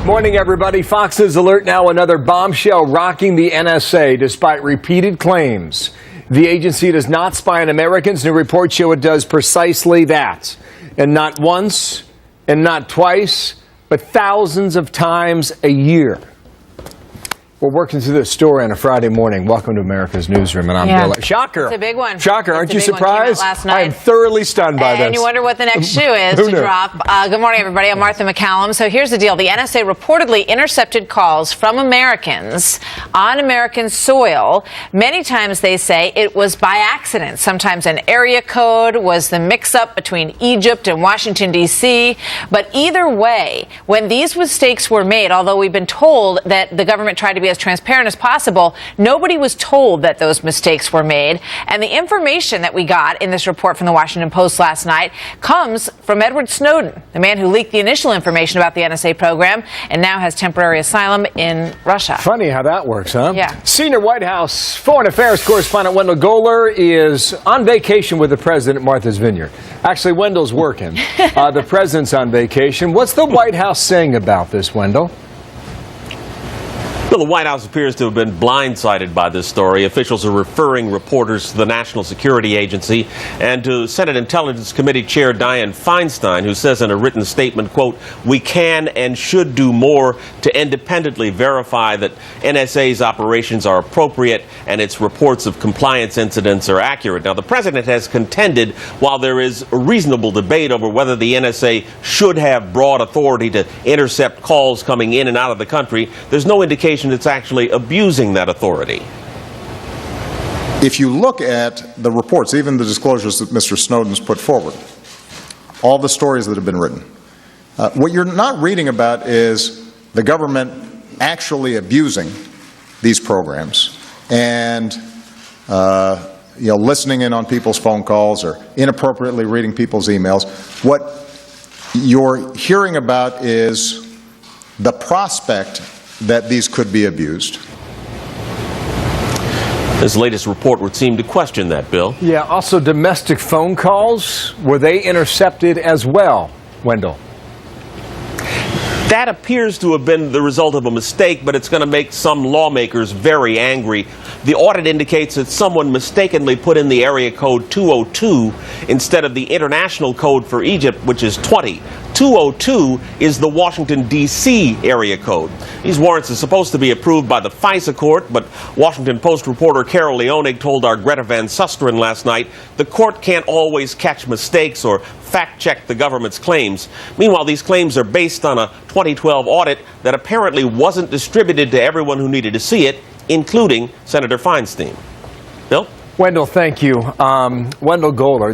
Morning, everybody. Fox's alert now. Another bombshell rocking the NSA despite repeated claims. The agency does not spy on Americans. New reports show it does precisely that. And not once, and not twice, but thousands of times a year. We're working through this story on a Friday morning. Welcome to America's Newsroom, and I'm Bill. Shocker. It's a big one. Shocker. Aren't you surprised? Last night. I'm thoroughly stunned by this. And you wonder what the next shoe is to drop. Good morning, everybody. I'm Martha McCallum. So here's the deal. The NSA reportedly intercepted calls from Americans on American soil. Many times they say it was by accident. Sometimes an area code was the mix-up between Egypt and Washington, D.C. But either way, when these mistakes were made, although we've been told that the government tried to be as transparent as possible, nobody was told that those mistakes were made. And the information that we got in this report from the Washington Post last night comes from Edward Snowden, the man who leaked the initial information about the NSA program and now has temporary asylum in Russia. Funny how that works, huh? Yeah. Senior White House Foreign Affairs correspondent Wendell Goler is on vacation with the president at Martha's Vineyard. Actually, Wendell's working. The president's on vacation. What's the White House saying about this, Wendell? Well, the White House appears to have been blindsided by this story. Officials are referring reporters to the National Security Agency and to Senate Intelligence Committee Chair Dianne Feinstein, who says in a written statement, quote, "We can and should do more to independently verify that NSA's operations are appropriate and its reports of compliance incidents are accurate." Now, the president has contended, while there is a reasonable debate over whether the NSA should have broad authority to intercept calls coming in and out of the country, there's no indication it's actually abusing that authority. If you look at the reports, even the disclosures that Mr. Snowden's put forward, all the stories that have been written, what you're not reading about is the government actually abusing these programs and listening in on people's phone calls or inappropriately reading people's emails. What you're hearing about is the prospect that these could be abused. This latest report would seem to question that, Bill. Yeah, also domestic phone calls, were they intercepted as well, Wendell? That appears to have been the result of a mistake, but it's going to make some lawmakers very angry. The audit indicates that someone mistakenly put in the area code 202 instead of the international code for Egypt, which is 20. 202 is the Washington, D.C. area code. These warrants are supposed to be approved by the FISA court, but Washington Post reporter Carol Leonig told our Greta Van Susteren last night the court can't always catch mistakes or fact-check the government's claims. Meanwhile, these claims are based on a 2012 audit that apparently wasn't distributed to everyone who needed to see it, including Senator Feinstein. Bill? Wendell, thank you. Wendell Goler.